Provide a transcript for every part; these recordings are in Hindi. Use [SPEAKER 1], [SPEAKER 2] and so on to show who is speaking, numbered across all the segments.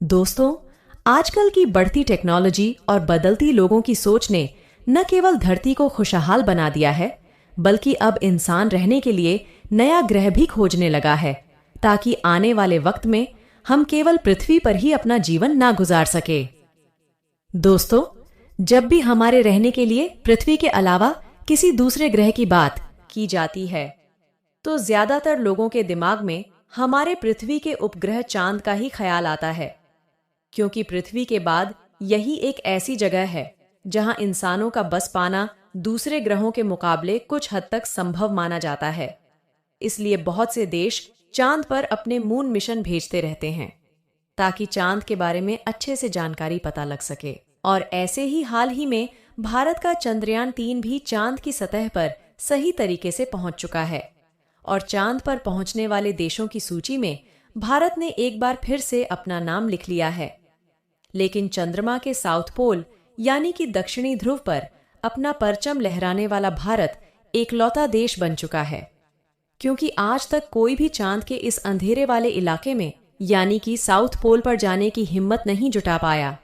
[SPEAKER 1] दोस्तों, आजकल की बढ़ती टेक्नोलॉजी और बदलती लोगों की सोच ने न केवल धरती को खुशहाल बना दिया है, बल्कि अब इंसान रहने के लिए नया ग्रह भी खोजने लगा है, ताकि आने वाले वक्त में हम केवल पृथ्वी पर ही अपना जीवन ना गुजार सके। दोस्तों, जब भी हमारे रहने के लिए पृथ्वी के अलावा किसी दूसरे ग्रह की बात की जाती है, तो ज्यादातर लोगों के दिमाग में हमारे पृथ्वी के उपग्रह चांद का ही ख्याल आता है, क्योंकि पृथ्वी के बाद यही एक ऐसी जगह है जहां इंसानों का बस पाना दूसरे ग्रहों के मुकाबले कुछ हद तक संभव माना जाता है। इसलिए बहुत से देश चांद पर अपने मून मिशन भेजते रहते हैं, ताकि चांद के बारे में अच्छे से जानकारी पता लग सके। और ऐसे ही हाल ही में भारत का चंद्रयान-3 भी चांद की सतह पर सही तरीके से पहुंच चुका है, और चांद पर पहुंचने वाले देशों की सूची में भारत ने एक बार फिर से अपना नाम लिख लिया है। लेकिन चंद्रमा के साउथ पोल यानी कि दक्षिणी ध्रुव पर अपना परचम लहराने वाला भारत एकलौता देश बन चुका है, क्योंकि आज तक कोई भी चांद के इस अंधेरे वाले इलाके में यानी कि साउथ पोल पर जाने की हिम्मत नहीं जुटा पाया।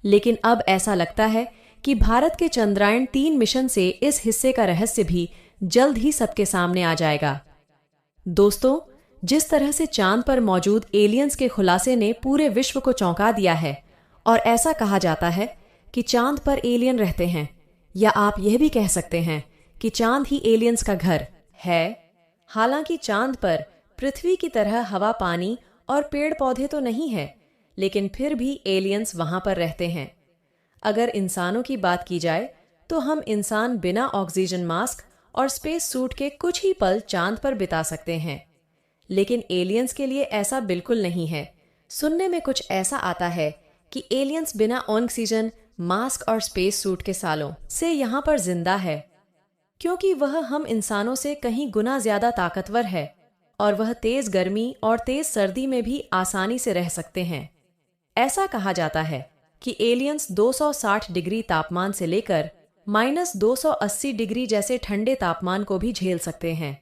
[SPEAKER 1] लेकिन अब ऐसा लगता है कि भारत के चंद्रयान-3 मिशन से इस हिस्से का रहस्य भी जल्द ही सबके सामने आ जाएगा। दोस्तों, जिस तरह से चांद पर मौजूद एलियंस के खुलासे ने पूरे विश्व को चौंका दिया है, और ऐसा कहा जाता है कि चांद पर एलियन रहते हैं, या आप यह भी कह सकते हैं कि चांद ही एलियंस का घर है। हालांकि चांद पर पृथ्वी की तरह हवा, पानी और पेड़ पौधे तो नहीं है, लेकिन फिर भी एलियंस वहां पर रहते हैं। अगर इंसानों की बात की जाए तो हम इंसान बिना ऑक्सीजन मास्क और स्पेस सूट के कुछ ही पल चांद पर बिता सकते हैं, लेकिन एलियंस के लिए ऐसा बिल्कुल नहीं है। सुनने में कुछ ऐसा आता है कि एलियंस बिना ऑक्सीजन मास्क और स्पेस सूट के सालों से यहाँ पर जिंदा है, क्योंकि वह हम इंसानों से कहीं गुना ज्यादा ताकतवर है, और वह तेज गर्मी और तेज सर्दी में भी आसानी से रह सकते हैं। ऐसा कहा जाता है कि एलियंस 260 डिग्री तापमान से लेकर -280 डिग्री जैसे ठंडे तापमान को भी झेल सकते हैं।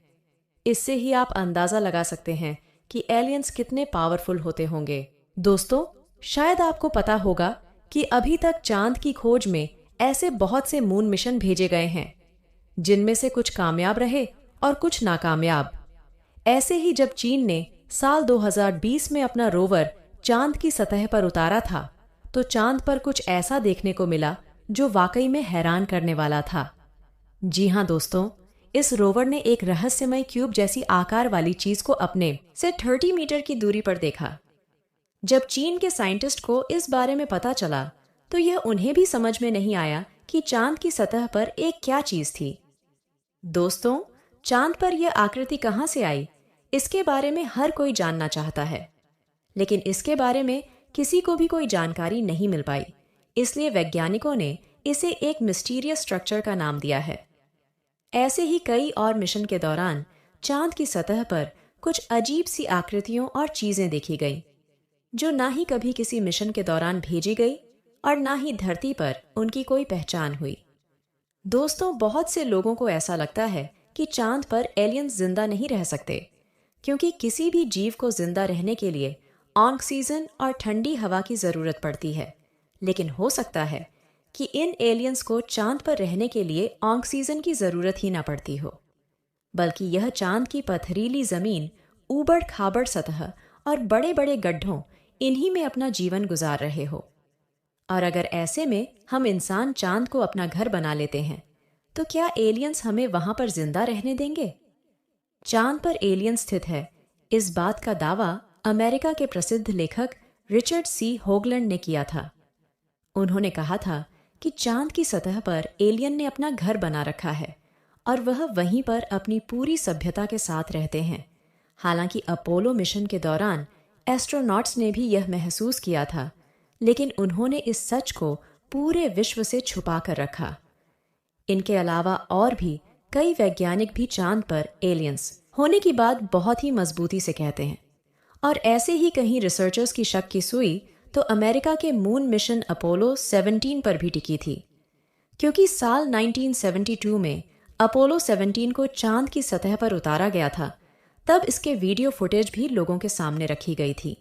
[SPEAKER 1] इससे ही आप अंदाजा लगा सकते हैं कि एलियंस कितने पावरफुल होते होंगे। दोस्तों, शायद आपको पता होगा कि अभी तक चांद की खोज में ऐसे बहुत से मून मिशन भेजे गए हैं, जिनमें से कुछ कामयाब रहे और कुछ नाकामयाब। ऐसे ही जब चीन ने साल 2020 में अपना रोवर चांद की सतह पर उतारा था, तो चांद पर कुछ ऐसा देखने को मिला जो वाकई में हैरान करने वाला था। जी हाँ दोस्तों, इस रोवर ने एक रहस्यमय क्यूब जैसी आकार वाली चीज को अपने से 30 मीटर की दूरी पर देखा। जब चीन के साइंटिस्ट को इस बारे में पता चला, तो यह उन्हें भी समझ में नहीं आया कि चांद की सतह पर एक क्या चीज थी। दोस्तों, चांद पर यह आकृति कहां से आई, इसके बारे में हर कोई जानना चाहता है, लेकिन इसके बारे में किसी को भी कोई जानकारी नहीं मिल पाई। इसलिए वैज्ञानिकों ने इसे एक मिस्टीरियस स्ट्रक्चर का नाम दिया है। ऐसे ही कई और मिशन के दौरान चांद की सतह पर कुछ अजीब सी आकृतियों और चीजें देखी गई, जो ना ही कभी किसी मिशन के दौरान भेजी गई और ना ही धरती पर उनकी कोई पहचान हुई। दोस्तों, बहुत से लोगों को ऐसा लगता है कि चांद पर एलियंस जिंदा नहीं रह सकते, क्योंकि किसी भी जीव को जिंदा रहने के लिए ऑक्सीजन और ठंडी हवा की जरूरत पड़ती है। लेकिन हो सकता है कि इन एलियंस को चांद पर रहने के लिए ऑक्सीजन की जरूरत ही ना पड़ती हो, बल्कि यह चांद की पथरीली जमीन, ऊबड़ खाबड़ सतह और बड़े बड़े गड्ढों, इन्हीं में अपना जीवन गुजार रहे हो। और अगर ऐसे में हम इंसान चांद को अपना घर बना लेते हैं, तो क्या एलियंस हमें वहां पर जिंदा रहने देंगे? चांद पर एलियन स्थित है, इस बात का दावा अमेरिका के प्रसिद्ध लेखक रिचर्ड सी होगलैंड ने किया था। उन्होंने कहा था कि चांद की सतह पर एलियन ने अपना घर बना रखा है, और वह वहीं पर अपनी पूरी सभ्यता के साथ रहते हैं। हालांकि अपोलो मिशन के दौरान एस्ट्रोनॉट्स ने भी यह महसूस किया था, लेकिन उन्होंने इस सच को पूरे विश्व से छुपा कर रखा। इनके अलावा और भी कई वैज्ञानिक भी चांद पर एलियंस होने की बात बहुत ही मजबूती से कहते हैं, और ऐसे ही कहीं रिसर्चर्स की शक की सुई तो अमेरिका के मून मिशन अपोलो 17 पर भी टिकी थी, क्योंकि साल 1972 में अपोलो 17 को चांद की सतह पर उतारा गया था। तब इसके वीडियो फुटेज भी लोगों के सामने रखी गई थी।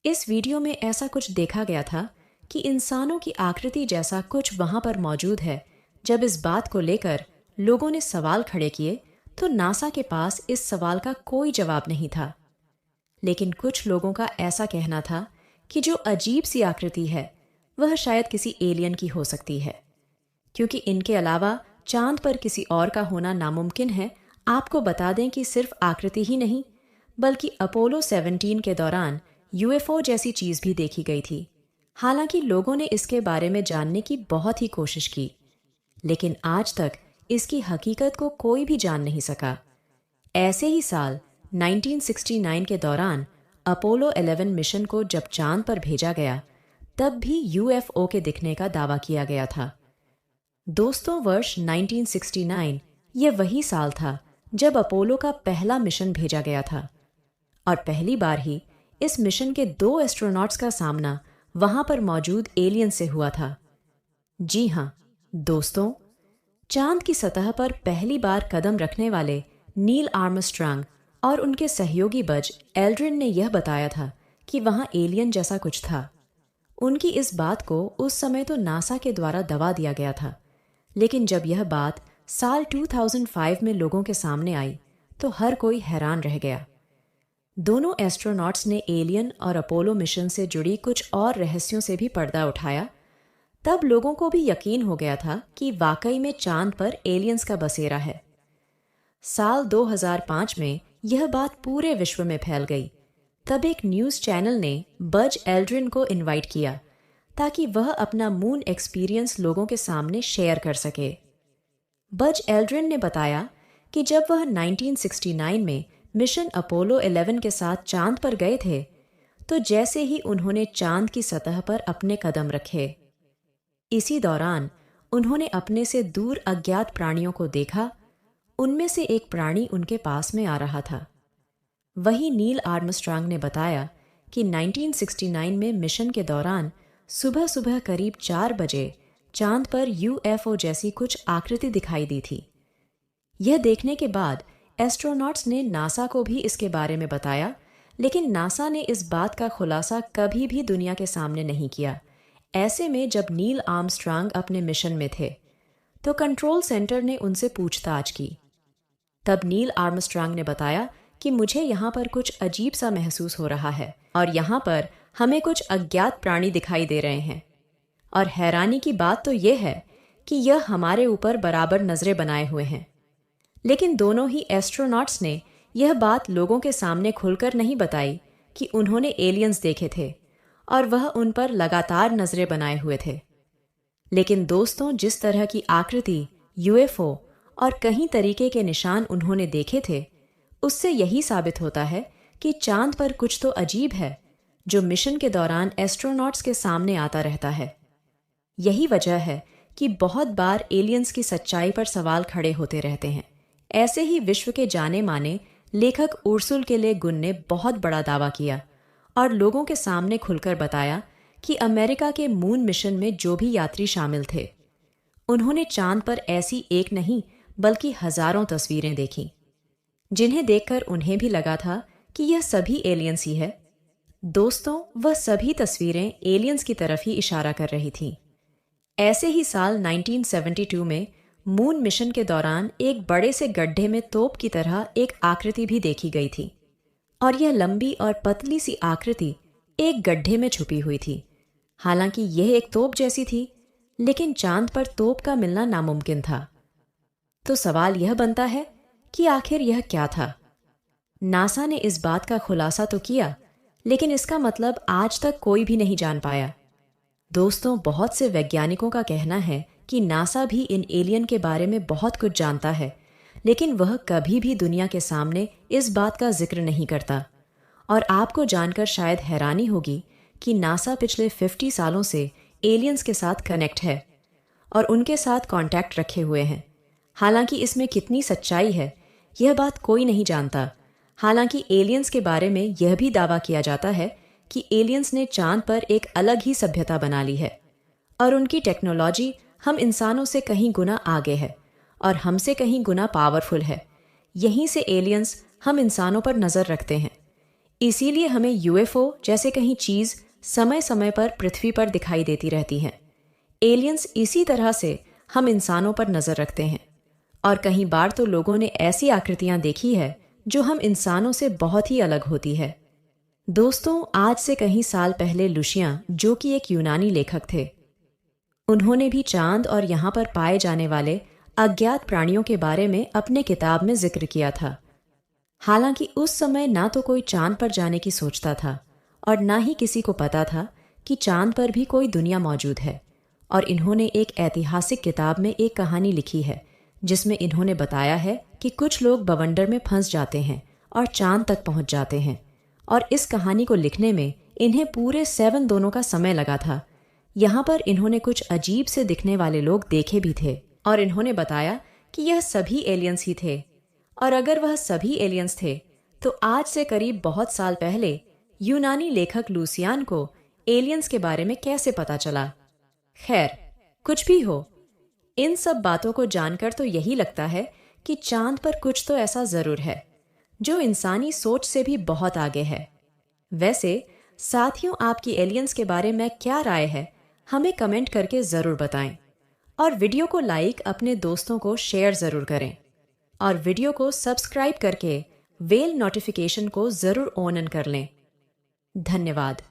[SPEAKER 1] इस वीडियो में ऐसा कुछ देखा गया था कि इंसानों की आकृति जैसा कुछ वहां पर मौजूद है। जब इस बात को लेकर लोगों ने सवाल खड़े किए तो नासा के पास इस सवाल का कोई जवाब नहीं था। लेकिन कुछ लोगों का ऐसा कहना था कि जो अजीब सी आकृति है वह शायद किसी एलियन की हो सकती है, क्योंकि इनके अलावा चांद पर किसी और का होना नामुमकिन है। आपको बता दें कि सिर्फ आकृति ही नहीं बल्कि अपोलो 17 के दौरान यूएफओ जैसी चीज भी देखी गई थी। हालांकि लोगों ने इसके बारे में जानने की बहुत ही कोशिश की, लेकिन आज तक इसकी हकीकत को कोई भी जान नहीं सका। ऐसे ही साल 1969 के दौरान अपोलो 11 मिशन को जब चांद पर भेजा गया तब भी यूएफओ के दिखने का दावा किया गया था। दोस्तों, वर्ष 1969 यह वही साल था जब अपोलो का पहला मिशन भेजा गया था और पहली बार ही इस मिशन के 2 एस्ट्रोनॉट्स का सामना वहां पर मौजूद एलियन से हुआ था। जी हां दोस्तों, चांद की सतह पर पहली बार कदम रखने वाले नील आर्मस्ट्रांग और उनके सहयोगी बज एल्ड्रिन ने यह बताया था कि वहां एलियन जैसा कुछ था। उनकी इस बात को उस समय तो नासा के द्वारा दबा दिया गया था, लेकिन जब यह बात साल 2005 में लोगों के सामने आई तो हर कोई हैरान रह गया। दोनों एस्ट्रोनॉट्स ने एलियन और अपोलो मिशन से जुड़ी कुछ और रहस्यों से भी पर्दा उठाया। तब लोगों को भी यकीन हो गया था कि वाकई में चांद पर एलियंस का बसेरा है। साल 2005 में यह बात पूरे विश्व में फैल गई। तब एक न्यूज़ चैनल ने बज एल्ड्रिन को इनवाइट किया ताकि वह अपना मून एक्सपीरियंस लोगों के सामने शेयर कर सके। बज एल्ड्रिन ने बताया कि जब वह 1969 में मिशन अपोलो 11 के साथ चांद पर गए थे तो जैसे ही उन्होंने चांद की सतह पर अपने कदम रखे, इसी दौरान उन्होंने अपने से दूर अज्ञात प्राणियों को देखा। उनमें से एक प्राणी उनके पास में आ रहा था। वही नील आर्मस्ट्रांग ने बताया कि 1969 में मिशन के दौरान सुबह सुबह करीब 4 बजे चांद पर यूएफओ जैसी कुछ आकृति दिखाई दी थी। यह देखने के बाद एस्ट्रोनॉट्स ने नासा को भी इसके बारे में बताया, लेकिन नासा ने इस बात का खुलासा कभी भी दुनिया के सामने नहीं किया। ऐसे में जब नील आर्मस्ट्रांग अपने मिशन में थे तो कंट्रोल सेंटर ने उनसे पूछताछ की। तब नील आर्मस्ट्रांग ने बताया कि मुझे यहाँ पर कुछ अजीब सा महसूस हो रहा है और यहाँ पर हमें कुछ अज्ञात प्राणी दिखाई दे रहे हैं, और हैरानी की बात तो यह है कि यह हमारे ऊपर बराबर नजरें बनाए हुए हैं। लेकिन दोनों ही एस्ट्रोनॉट्स ने यह बात लोगों के सामने खुलकर नहीं बताई कि उन्होंने एलियंस देखे थे और वह उन पर लगातार नजरें बनाए हुए थे। लेकिन दोस्तों, जिस तरह की आकृति, यूएफओ और कई तरीके के निशान उन्होंने देखे थे, उससे यही साबित होता है कि चांद पर कुछ तो अजीब है जो मिशन के दौरान एस्ट्रोनॉट्स के सामने आता रहता है। यही वजह है कि बहुत बार एलियंस की सच्चाई पर सवाल खड़े होते रहते हैं। ऐसे ही विश्व के जाने माने लेखक उर्सुल के ले गुन ने बहुत बड़ा दावा किया और लोगों के सामने खुलकर बताया कि अमेरिका के मून मिशन में जो भी यात्री शामिल थे, उन्होंने चांद पर ऐसी एक नहीं बल्कि हजारों तस्वीरें देखीं, जिन्हें देखकर उन्हें भी लगा था कि यह सभी एलियंस ही है। दोस्तों, वह सभी तस्वीरें एलियंस की तरफ ही इशारा कर रही थीं। ऐसे ही साल 1972 में मून मिशन के दौरान एक बड़े से गड्ढे में तोप की तरह एक आकृति भी देखी गई थी, और यह लंबी और पतली सी आकृति एक गड्ढे में छुपी हुई थी। हालांकि यह एक तोप जैसी थी, लेकिन चांद पर तोप का मिलना नामुमकिन था। तो सवाल यह बनता है कि आखिर यह क्या था? नासा ने इस बात का खुलासा तो किया, लेकिन इसका मतलब आज तक कोई भी नहीं जान पाया। दोस्तों, बहुत से वैज्ञानिकों का कहना है कि नासा भी इन एलियन के बारे में बहुत कुछ जानता है, लेकिन वह कभी भी दुनिया के सामने इस बात का जिक्र नहीं करता। और आपको जानकर शायद हैरानी होगी कि नासा पिछले 50 सालों से एलियंस के साथ कनेक्ट है और उनके साथ कांटेक्ट रखे हुए हैं। हालांकि इसमें कितनी सच्चाई है, यह बात कोई नहीं जानता। हालांकि एलियंस के बारे में यह भी दावा किया जाता है कि एलियंस ने चांद पर एक अलग ही सभ्यता बना ली है और उनकी टेक्नोलॉजी हम इंसानों से कहीं गुना आगे है और हमसे कहीं गुना पावरफुल है। यहीं से एलियंस हम इंसानों पर नज़र रखते हैं। इसीलिए हमें यूएफओ जैसे कहीं चीज समय समय पर पृथ्वी पर दिखाई देती रहती हैं। एलियंस इसी तरह से हम इंसानों पर नजर रखते हैं और कई बार तो लोगों ने ऐसी आकृतियां देखी है जो हम इंसानों से बहुत ही अलग होती है। दोस्तों, आज से कई साल पहले लुशियां, जो कि एक यूनानी लेखक थे, उन्होंने भी चांद और यहाँ पर पाए जाने वाले अज्ञात प्राणियों के बारे में अपने किताब में जिक्र किया था। हालांकि उस समय ना तो कोई चांद पर जाने की सोचता था और ना ही किसी को पता था कि चांद पर भी कोई दुनिया मौजूद है। और इन्होंने एक ऐतिहासिक किताब में एक कहानी लिखी है जिसमें इन्होंने बताया है कि कुछ लोग बवंडर में फंस जाते हैं और चांद तक पहुंच जाते हैं। और इस कहानी को लिखने में इन्हें पूरे 7 दिनों का समय लगा था। यहाँ पर इन्होंने कुछ अजीब से दिखने वाले लोग देखे भी थे और इन्होंने बताया कि यह सभी एलियंस ही थे। और अगर वह सभी एलियंस थे तो आज से करीब बहुत साल पहले यूनानी लेखक लुसियान को एलियंस के बारे में कैसे पता चला। खैर, कुछ भी हो, इन सब बातों को जानकर तो यही लगता है कि चांद पर कुछ तो ऐसा जरूर है जो इंसानी सोच से भी बहुत आगे है। वैसे साथियों, आपकी एलियंस के बारे में क्या राय है, हमें कमेंट करके जरूर बताएं और वीडियो को लाइक, अपने दोस्तों को शेयर जरूर करें और वीडियो को सब्सक्राइब करके बेल नोटिफिकेशन को जरूर ऑन कर लें। धन्यवाद।